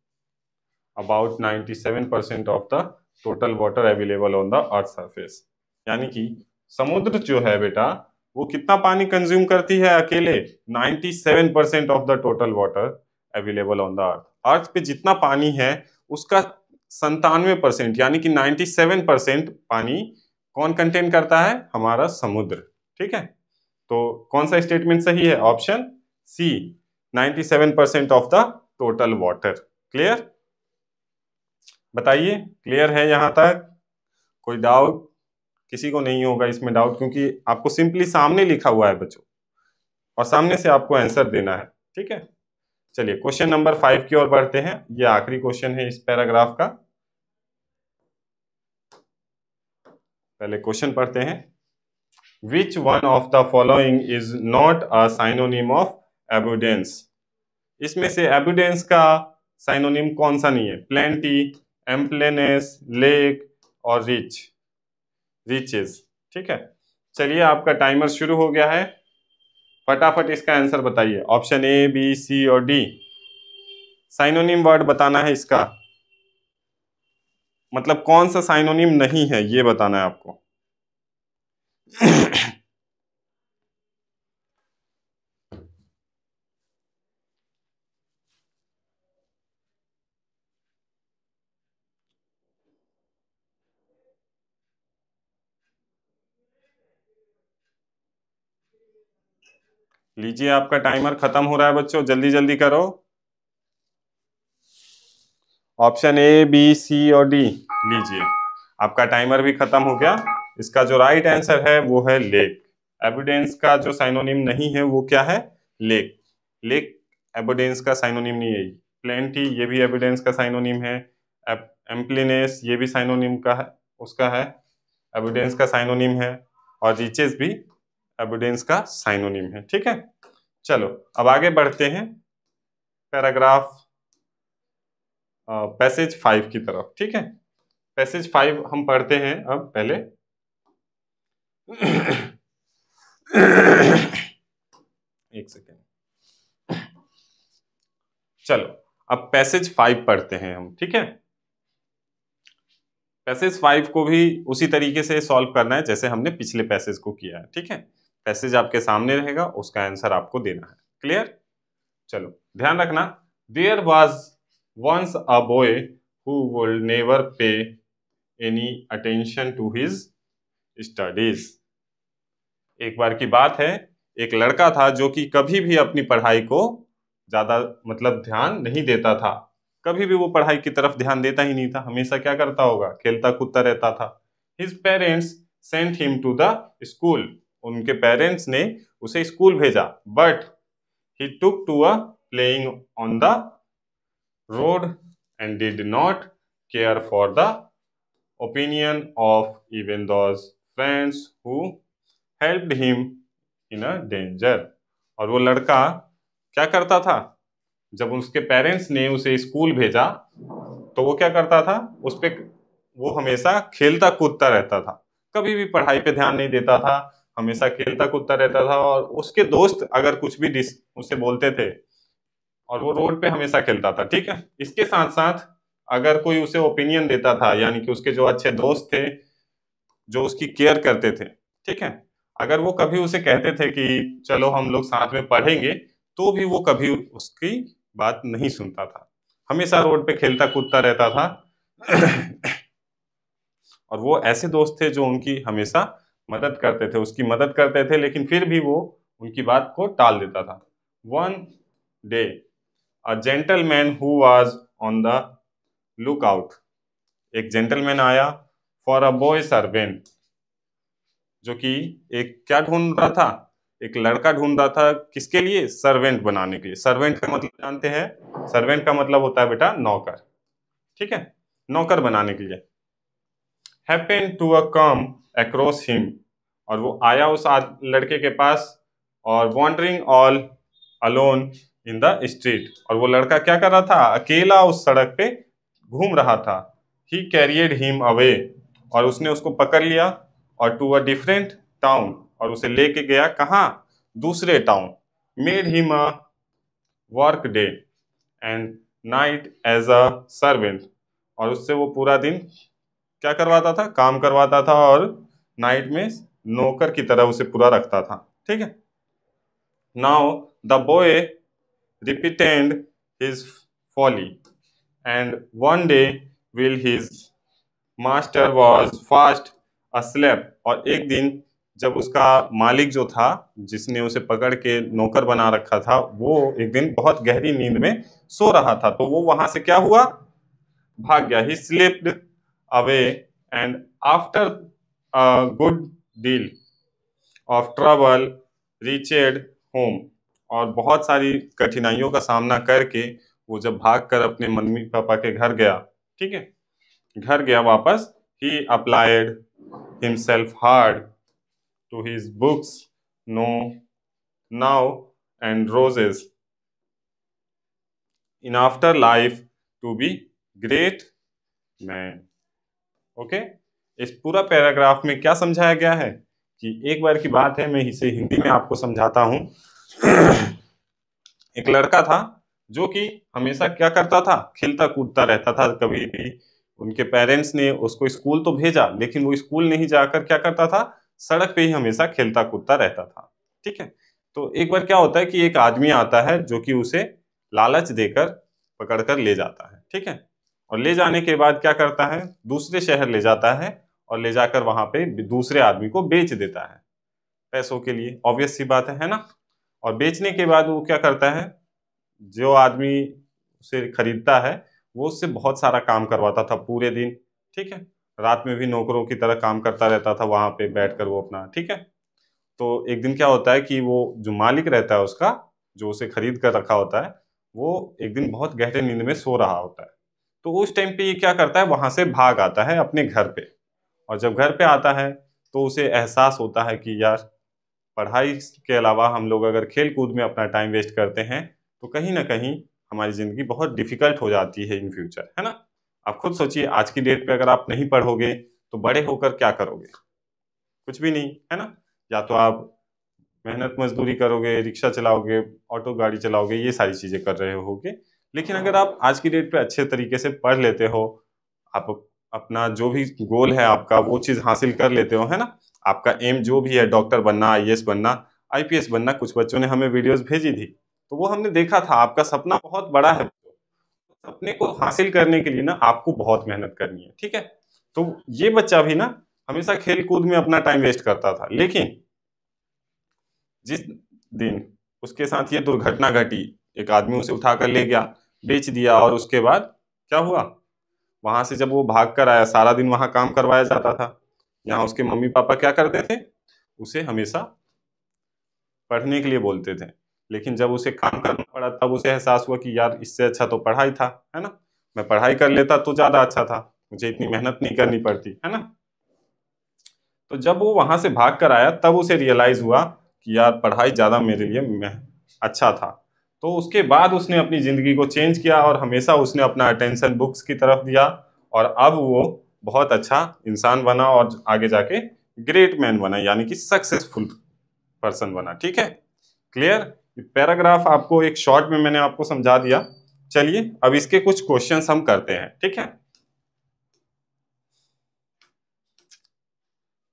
about 97% of the total water available on the earth surface, यानी कि समुद्र जो है बेटा वो कितना पानी कंज्यूम करती है अकेले, 97% of the total water available on the earth. Earth पे जितना पानी है उसका 97% यानी कि 97% पानी कौन कंटेन करता है, हमारा समुद्र, ठीक है। तो कौन सा स्टेटमेंट सही है, option C, 97% of the total water. Clear? बताइए क्लियर है यहाँ तक, कोई डाउट? किसी को नहीं होगा इसमें डाउट, क्योंकि आपको सिंपली सामने लिखा हुआ है बच्चों और सामने से आपको आंसर देना है। ठीक है, चलिए क्वेश्चन नंबर 5 की ओर बढ़ते हैं। ये आखिरी क्वेश्चन है इस पैराग्राफ का। पहले क्वेश्चन पढ़ते हैं। Which one of the following is not a synonym of abundance? इसमें से abundance का साइनोनिम कौन सा नहीं है? plenty, ampleness, lake और rich, riches। ठीक है, चलिए आपका टाइमर शुरू हो गया है, फटाफट इसका आंसर बताइए। ऑप्शन ए, बी, सी और डी। साइनोनिम वर्ड बताना है इसका, मतलब कौन सा साइनोनिम नहीं है ये बताना है आपको। लीजिए आपका टाइमर खत्म हो रहा है बच्चों, जल्दी जल्दी करो। ऑप्शन ए, बी, सी और डी। लीजिए आपका टाइमर भी खत्म हो गया। इसका जो राइट आंसर है वो है लेक। एविडेंस का जो साइनोनिम नहीं है वो क्या है? लेक। लेक एविडेंस का साइनोनिम नहीं है। प्लेंटी ये भी एविडेंस का साइनोनिम है। एम्प्लीनेस ये भी साइनोनिम का है, उसका है, एविडेंस का साइनोनिम है। और रिचेस भी एविडेंस का साइनोनिम है। ठीक है, चलो अब आगे बढ़ते हैं पैराग्राफ पैसेज 5 की तरफ। ठीक है, पैसेज 5 हम पढ़ते हैं अब पहले। एक सेकेंड, चलो अब पैसेज 5 पढ़ते हैं हम। ठीक है, पैसेज 5 को भी उसी तरीके से सॉल्व करना है जैसे हमने पिछले पैसेज को किया है। ठीक है, पैसेज आपके सामने रहेगा, उसका आंसर आपको देना है। क्लियर? चलो ध्यान रखना। There was once a boy who would never pay any attention to his studies. एक बार की बात है, एक लड़का था जो कि कभी भी अपनी पढ़ाई को ज्यादा मतलब ध्यान नहीं देता था। कभी भी वो पढ़ाई की तरफ ध्यान देता ही नहीं था, हमेशा क्या करता होगा? खेलता कूदता रहता था। His parents sent him to the school. उनके पेरेंट्स ने उसे स्कूल भेजा, but he took to a playing on the road and did not care for the opinion of even those friends who helped him in a danger. और वो लड़का क्या करता था? जब उसके पेरेंट्स ने उसे स्कूल भेजा तो वो क्या करता था? उस पे वो हमेशा खेलता कूदता रहता था, कभी भी पढ़ाई पे ध्यान नहीं देता था, हमेशा खेलता कूदता रहता था। और उसके दोस्त अगर कुछ भी उसे बोलते थे और वो रोड पे हमेशा खेलता था। ठीक है, इसके साथ साथ अगर कोई उसे ओपिनियन देता था, यानी कि उसके जो अच्छे दोस्त थे जो उसकी केयर करते थे, ठीक है, अगर वो कभी उसे कहते थे कि चलो हम लोग साथ में पढ़ेंगे, तो भी वो कभी उसकी बात नहीं सुनता था, हमेशा रोड पे खेलता कूदता रहता था। और वो ऐसे दोस्त थे जो उनकी हमेशा मदद करते थे, उसकी मदद करते थे, लेकिन फिर भी वो उनकी बात को टाल देता था। One day a gentleman who was on the look out. एक जेंटलमैन आया फॉर अ बॉय सर्वेंट, जो कि एक क्या ढूंढ रहा था? एक लड़का ढूंढ रहा था, किसके लिए? सर्वेंट बनाने के लिए। सर्वेंट का मतलब जानते हैं? सर्वेंट का मतलब होता है बेटा नौकर। ठीक है, नौकर बनाने के लिए। Happen to a come across him, और वो आया उस लड़के के पास, और wandering all alone in the street, और वो लड़का क्या कर रहा था? अकेला उस सड़क पे घूम रहा था। ही कैरियड हिम अवे, और उसने उसको पकड़ लिया, और टू अ डिफरेंट टाउन, और उसे लेके गया कहाँ? दूसरे town. Made him a work day and night as a servant, और उससे वो पूरा दिन क्या करवाता था? काम करवाता था, और नाइट में नौकर की तरह उसे पूरा रखता था। ठीक है, now the boy repented his folly, and one day while his master was fast asleep, और एक दिन जब उसका मालिक जो था, जिसने उसे पकड़ के नौकर बना रखा था, वो एक दिन बहुत गहरी नींद में सो रहा था, तो वो वहां से क्या हुआ? भाग गया। He slipped away and after a good deal of trouble reached home, और बहुत सारी कठिनाइयों का सामना करके वो जब भागकर अपने मम्मी पापा के घर गया, ठीक है, घर गया वापस, he applied himself hard to his books, no now and roses in after life to be great man. Okay, इस पूरा पैराग्राफ में क्या समझाया गया है कि एक बार की बात है, मैं इसे हिंदी में आपको समझाता हूं। एक लड़का था जो कि हमेशा क्या करता था, खेलता कूदता रहता था। कभी भी उनके पेरेंट्स ने उसको स्कूल तो भेजा, लेकिन वो स्कूल नहीं जाकर क्या करता था, सड़क पे ही हमेशा खेलता कूदता रहता था, ठीक है। तो एक बार क्या होता है कि एक आदमी आता है जो कि उसे लालच देकर पकड़कर ले जाता है, ठीक है, और ले जाने के बाद क्या करता है, दूसरे शहर ले जाता है और ले जाकर वहां पे दूसरे आदमी को बेच देता है पैसों के लिए, ऑब्वियस सी बात है ना। और बेचने के बाद वो क्या करता है, जो आदमी उसे खरीदता है वो उससे बहुत सारा काम करवाता था पूरे दिन, ठीक है, रात में भी नौकरों की तरह काम करता रहता था वहां पे बैठकर वो अपना, ठीक है। तो एक दिन क्या होता है कि वो जो मालिक रहता है उसका, जो उसे खरीद कर रखा होता है, वो एक दिन बहुत गहरे नींद में सो रहा होता है। तो उस टाइम पे ये क्या करता है, वहां से भाग आता है अपने घर पे। और जब घर पे आता है तो उसे एहसास होता है कि यार, पढ़ाई के अलावा हम लोग अगर खेल कूद में अपना टाइम वेस्ट करते हैं तो कहीं ना कहीं हमारी ज़िंदगी बहुत डिफिकल्ट हो जाती है इन फ्यूचर, है ना। आप खुद सोचिए, आज की डेट पे अगर आप नहीं पढ़ोगे तो बड़े होकर क्या करोगे, कुछ भी नहीं, है ना। या तो आप मेहनत मजदूरी करोगे, रिक्शा चलाओगे, ऑटो गाड़ी चलाओगे, ये सारी चीज़ें कर रहे होगे। लेकिन अगर आप आज की डेट पे अच्छे तरीके से पढ़ लेते हो, आप अपना जो भी गोल है आपका वो चीज़ हासिल कर लेते हो, है ना, आपका एम जो भी है, डॉक्टर बनना, आईएएस बनना, आईपीएस बनना, कुछ बच्चों ने हमें वीडियोस भेजी थी तो वो हमने देखा था, आपका सपना बहुत बड़ा है। सपने को हासिल करने के लिए ना आपको बहुत मेहनत करनी है, ठीक है। तो ये बच्चा भी ना हमेशा खेल कूद में अपना टाइम वेस्ट करता था, लेकिन जिस दिन उसके साथ ये दुर्घटना घटी, एक आदमी उसे उठाकर ले गया, बेच दिया, और उसके बाद क्या हुआ, वहां से जब वो भाग कर आया, सारा दिन वहां काम करवाया जाता था। यहाँ उसके मम्मी पापा क्या करते थे, उसे हमेशा पढ़ने के लिए बोलते थे, लेकिन जब उसे काम करना पड़ा तब उसे एहसास हुआ कि यार, इससे अच्छा तो पढ़ाई था, है ना, मैं पढ़ाई कर लेता तो ज्यादा अच्छा था, मुझे इतनी मेहनत नहीं करनी पड़ती, है ना। तो जब वो वहां से भाग कर आया तब उसे रियलाइज हुआ कि यार, पढ़ाई ज्यादा मेरे लिए अच्छा था। तो उसके बाद उसने अपनी जिंदगी को चेंज किया और हमेशा उसने अपना अटेंशन बुक्स की तरफ दिया, और अब वो बहुत अच्छा इंसान बना और आगे जाके ग्रेट मैन बना, यानी कि सक्सेसफुल पर्सन बना, ठीक है। क्लियर। पैराग्राफ आपको एक शॉर्ट में मैंने आपको समझा दिया। चलिए अब इसके कुछ क्वेश्चंस हम करते हैं, ठीक है।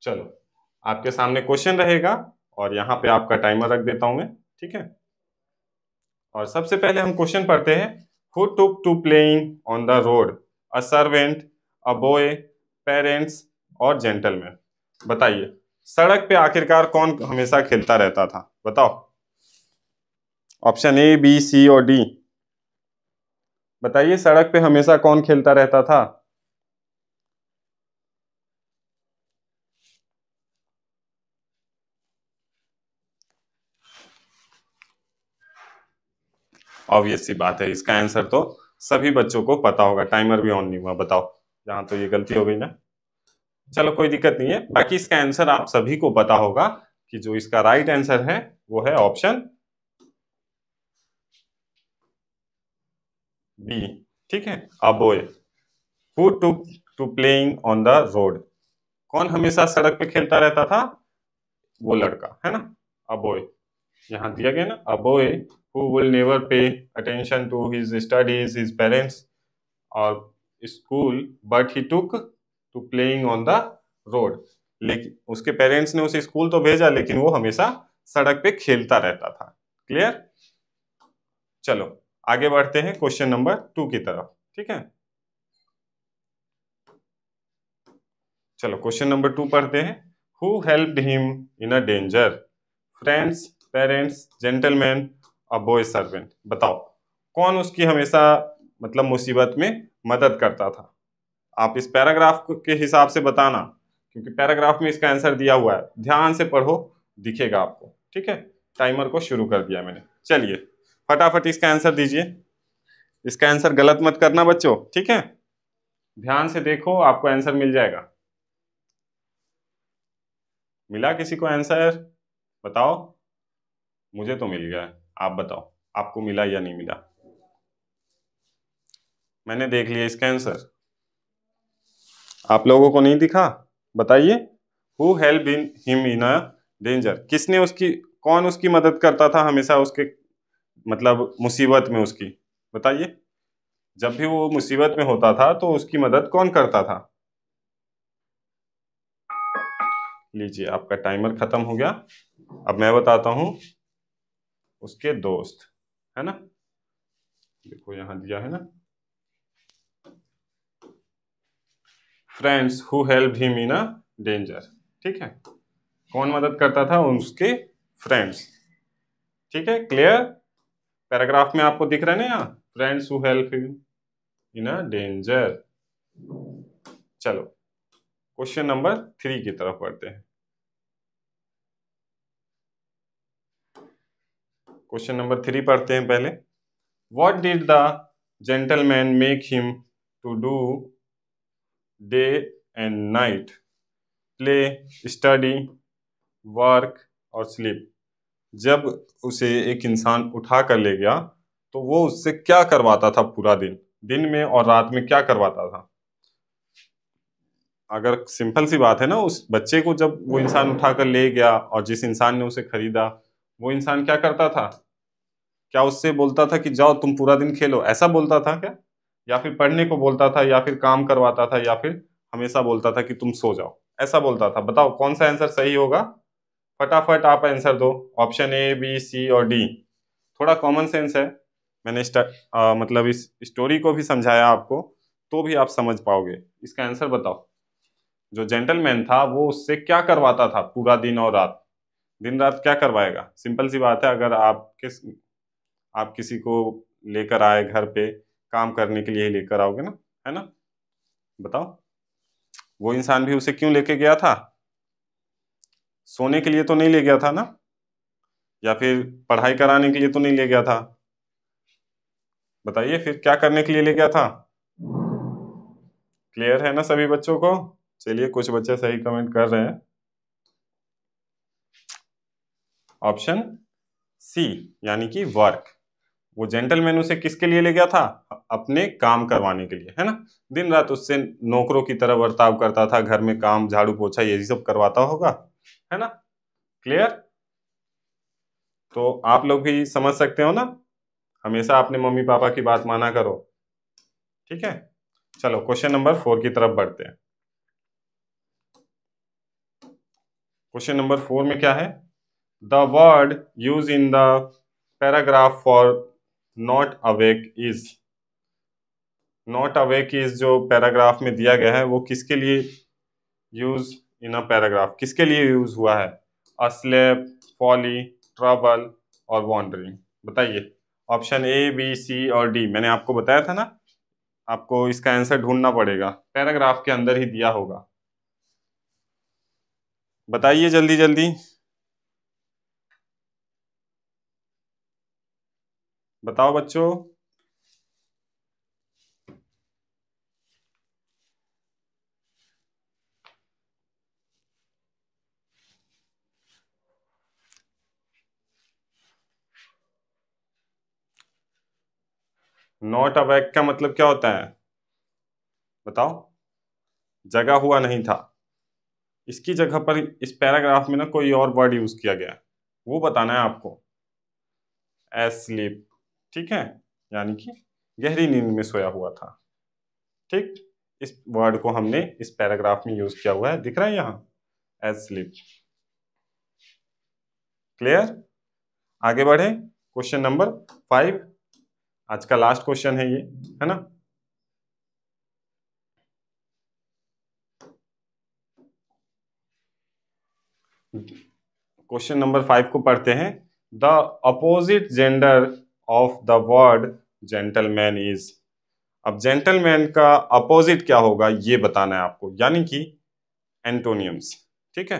चलो, आपके सामने क्वेश्चन रहेगा और यहाँ पे आपका टाइमर रख देता हूं मैं, ठीक है। और सबसे पहले हम क्वेश्चन पढ़ते हैं। Who took to playing on the road, a servant, a boy, parents और जेंटलमैन। बताइए, सड़क पे आखिरकार कौन हमेशा खेलता रहता था, बताओ। ऑप्शन ए, बी, सी और डी। बताइए, सड़क पे हमेशा कौन खेलता रहता था। ऑब्वियस सी बात है, इसका आंसर तो सभी बच्चों को पता होगा। टाइमर भी ऑन नहीं हुआ, बताओ, जहां तो ये गलती हो गई ना। चलो कोई दिक्कत नहीं है, बाकी इसका आंसर आप सभी को पता होगा कि जो इसका राइट आंसर है वो है ऑप्शन बी, ठीक है। A boy who took to playing on the road, कौन हमेशा सड़क पे खेलता रहता था, वो लड़का, है ना। अ बॉय, यहाँ दिया गया ना, a boy who will never pay attention to his studies, his parents और school, but he took to playing on the road. लेकिन उसके पेरेंट्स ने उसे स्कूल तो भेजा, लेकिन वो हमेशा सड़क पे खेलता रहता था। क्लियर। चलो आगे बढ़ते हैं क्वेश्चन नंबर 2 की तरफ, ठीक है। चलो क्वेश्चन नंबर 2 पढ़ते हैं। Who helped him in a danger, friends, parents, gentleman, a boy servant. बताओ, कौन उसकी हमेशा मतलब मुसीबत में मदद करता था। आप इस पैराग्राफ के हिसाब से बताना क्योंकि पैराग्राफ में इसका आंसर दिया हुआ है, ध्यान से पढ़ो, दिखेगा आपको। ठीक है, टाइमर को शुरू कर दिया मैंने। चलिए फटाफट इसका आंसर दीजिए। इसका आंसर गलत मत करना बच्चों, ठीक है, ध्यान से देखो, आपको आंसर मिल जाएगा। मिला किसी को आंसर? बताओ। मुझे तो मिल गया, आप बताओ आपको मिला या नहीं मिला। मैंने देख लिया इसका आंसर, आप लोगों को नहीं दिखा? बताइए। Who help in him in a danger, किसने उसकी, कौन उसकी मदद करता था हमेशा उसके, मतलब मुसीबत में उसकी, बताइए। जब भी वो मुसीबत में होता था तो उसकी मदद कौन करता था? लीजिए आपका टाइमर खत्म हो गया। अब मैं बताता हूं, उसके दोस्त, है ना, देखो यहां दिया है ना, friends who help him in a danger. ठीक है, कौन मदद करता था? उसके फ्रेंड्स। ठीक है, क्लियर? पैराग्राफ में आपको दिख रहे हैं ना यहाँ, friends who help him in a danger. चलो क्वेश्चन नंबर 3 की तरफ बढ़ते हैं। क्वेश्चन नंबर 3 पढ़ते हैं पहले। What did the gentleman make him to do day and night? Play, study, work और स्लीप। जब उसे एक इंसान उठा कर ले गया तो वो उससे क्या करवाता था पूरा दिन, दिन में और रात में क्या करवाता था? अगर सिंपल सी बात है ना, उस बच्चे को जब वो इंसान उठा कर ले गया और जिस इंसान ने उसे खरीदा, वो इंसान क्या करता था? क्या उससे बोलता था कि जाओ तुम पूरा दिन खेलो, ऐसा बोलता था क्या? या फिर पढ़ने को बोलता था, या फिर काम करवाता था, या फिर हमेशा बोलता था कि तुम सो जाओ, ऐसा बोलता था? बताओ कौन सा आंसर सही होगा? फटाफट आप आंसर दो। ऑप्शन ए, बी, सी और डी। थोड़ा कॉमन सेंस है, मैंने मतलब इस स्टोरी को भी समझाया आपको, तो भी आप समझ पाओगे। इसका आंसर बताओ। जो जेंटलमैन था वो उससे क्या करवाता था पूरा दिन और रात? दिन रात क्या करवाएगा? सिंपल सी बात है, अगर आप किसी को लेकर आए घर पे, काम करने के लिए ही लेकर आओगे ना, है ना? बताओ, वो इंसान भी उसे क्यों लेके गया था? सोने के लिए तो नहीं ले गया था ना, या फिर पढ़ाई कराने के लिए तो नहीं ले गया था? बताइए फिर क्या करने के लिए ले गया था? क्लियर है ना सभी बच्चों को? चलिए कुछ बच्चे सही कमेंट कर रहे हैं। ऑप्शन सी यानी कि वर्क। वो जेंटलमैन उसे किसके लिए ले गया था? अपने काम करवाने के लिए, है ना? दिन रात उससे नौकरों की तरह बर्ताव करता था, घर में काम, झाड़ू पोछा यही सब करवाता होगा, है ना? क्लियर? तो आप लोग भी समझ सकते हो ना, हमेशा अपने मम्मी पापा की बात माना करो। ठीक है, चलो क्वेश्चन नंबर 4 की तरफ बढ़ते हैं। क्वेश्चन नंबर 4 में क्या है? The word use in the paragraph for not awake is. Not awake is जो पैराग्राफ में दिया गया है वो किसके लिए यूज इन अ पैराग्राफ, किसके लिए यूज हुआ है? अस्लेप, फॉली, ट्रबल और वॉन्डरिंग। बताइए। ऑप्शन ए, बी, सी और डी। मैंने आपको बताया था ना, आपको इसका आंसर ढूंढना पड़ेगा, पैराग्राफ के अंदर ही दिया होगा। बताइए जल्दी जल्दी, बताओ बच्चों। नॉट अवेक का मतलब क्या होता है? बताओ। जगा हुआ नहीं था, इसकी जगह पर इस पैराग्राफ में ना कोई और वर्ड यूज किया गया है, वो बताना है आपको। एस्लीप, ठीक है, यानी कि गहरी नींद में सोया हुआ था। ठीक, इस वर्ड को हमने इस पैराग्राफ में यूज किया हुआ है, दिख रहा है यहाँ, एस्लीप। क्लियर? आगे बढ़े, क्वेश्चन नंबर 5, आज का लास्ट क्वेश्चन है ये, है ना? क्वेश्चन नंबर 5 को पढ़ते हैं। The opposite gender of the word gentleman is. अब जेंटलमैन का अपोजिट क्या होगा ये बताना है आपको, यानी कि एंटोनियम्स, ठीक है।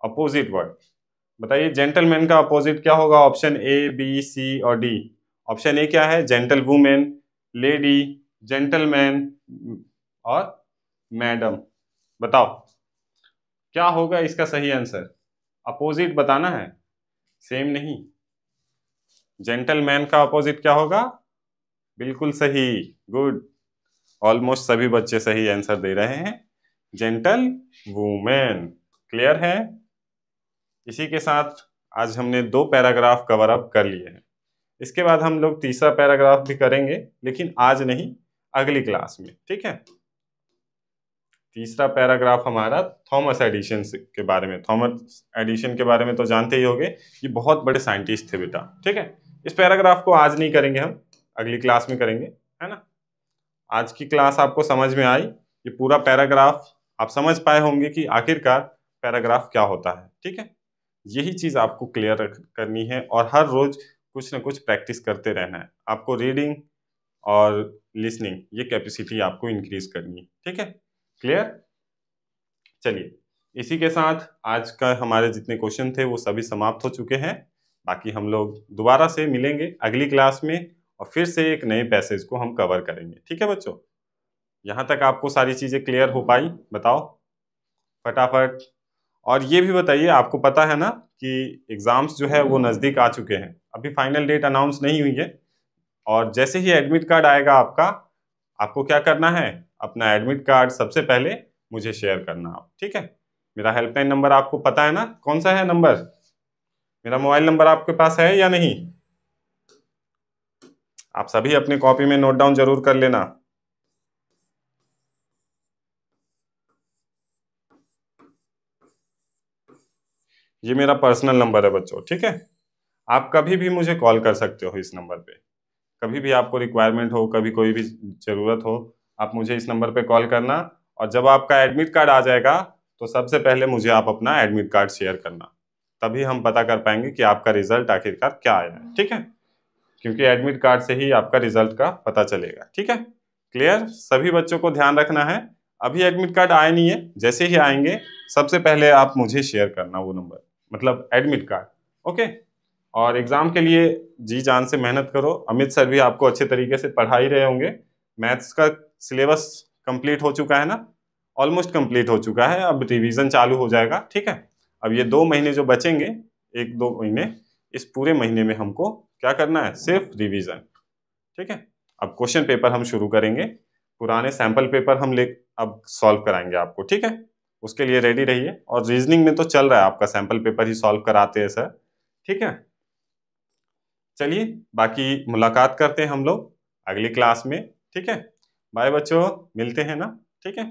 अपोजिट वर्ड बताइए, जेंटलमैन का अपोजिट क्या होगा? ऑप्शन ए, बी, सी और डी। ऑप्शन ए क्या है? जेंटल वुमेन, लेडी, जेंटलमैन और मैडम। बताओ क्या होगा इसका सही आंसर? अपोजिट बताना है, सेम नहीं। जेंटलमैन का अपोजिट क्या होगा? बिल्कुल सही, गुड। ऑलमोस्ट सभी बच्चे सही आंसर दे रहे हैं, जेंटल वुमेन। क्लियर है? इसी के साथ आज हमने 2 पैराग्राफ कवर अप कर लिए हैं। इसके बाद हम लोग तीसरा पैराग्राफ भी करेंगे, लेकिन आज नहीं, अगली क्लास में, ठीक है। तीसरा पैराग्राफ हमारा थॉमस एडिशन के बारे में। थॉमस एडिशन के बारे में तो जानते ही होंगे, ये बहुत बड़े साइंटिस्ट थे बेटा, ठीक है। इस पैराग्राफ को आज नहीं करेंगे, हम अगली क्लास में करेंगे, है ना। आज की क्लास आपको समझ में आई, ये पूरा पैराग्राफ आप समझ पाए होंगे कि आखिरकार पैराग्राफ क्या होता है, ठीक है। यही चीज आपको क्लियर करनी है और हर रोज कुछ ना कुछ प्रैक्टिस करते रहना है। आपको रीडिंग और लिसनिंग ये कैपेसिटी आपको इंक्रीज करनी है, ठीक है। क्लियर? चलिए, इसी के साथ आज का हमारे जितने क्वेश्चन थे वो सभी समाप्त हो चुके हैं। बाकी हम लोग दोबारा से मिलेंगे अगली क्लास में और फिर से एक नए पैसेज को हम कवर करेंगे, ठीक है बच्चों। यहाँ तक आपको सारी चीजें क्लियर हो पाई? बताओ फटाफट। और ये भी बताइए, आपको पता है ना कि एग्जाम्स जो है वो नज़दीक आ चुके हैं, अभी फाइनल डेट अनाउंस नहीं हुई है। और जैसे ही एडमिट कार्ड आएगा आपका, आपको क्या करना है? अपना एडमिट कार्ड सबसे पहले मुझे शेयर करना आप, ठीक है। मेरा हेल्पलाइन नंबर आपको पता है ना, कौन सा है नंबर? मेरा मोबाइल नंबर आपके पास है या नहीं? आप सभी अपनी कॉपी में नोट डाउन जरूर कर लेना। ये मेरा पर्सनल नंबर है बच्चों, ठीक है। आप कभी भी मुझे कॉल कर सकते हो इस नंबर पे। कभी भी आपको रिक्वायरमेंट हो, कभी कोई भी ज़रूरत हो, आप मुझे इस नंबर पे कॉल करना। और जब आपका एडमिट कार्ड आ जाएगा तो सबसे पहले मुझे आप अपना एडमिट कार्ड शेयर करना, तभी हम पता कर पाएंगे कि आपका रिजल्ट आखिरकार क्या आया है, ठीक है। क्योंकि एडमिट कार्ड से ही आपका रिजल्ट का पता चलेगा, ठीक है। क्लियर? सभी बच्चों को ध्यान रखना है। अभी एडमिट कार्ड आए नहीं है, जैसे ही आएंगे सबसे पहले आप मुझे शेयर करना वो नंबर, मतलब एडमिट कार्ड, ओके। और एग्जाम के लिए जी जान से मेहनत करो। अमित सर भी आपको अच्छे तरीके से पढ़ा ही रहे होंगे। मैथ्स का सिलेबस कंप्लीट हो चुका है ना? ऑलमोस्ट कंप्लीट हो चुका है, अब रिवीजन चालू हो जाएगा, ठीक है। अब ये 2 महीने जो बचेंगे, 1-2 महीने, इस पूरे महीने में हमको क्या करना है? सिर्फ रिवीजन, ठीक है। अब क्वेश्चन पेपर हम शुरू करेंगे, पुराने सैंपल पेपर हम अब सॉल्व कराएंगे आपको, ठीक है। उसके लिए रेडी रहिए। और रीजनिंग में तो चल रहा है आपका सैंपल पेपर ही सॉल्व कराते हैं सर, ठीक है। चलिए, बाकी मुलाकात करते हैं हम लोग अगली क्लास में, ठीक है। बाय बच्चों, मिलते हैं ना, ठीक है।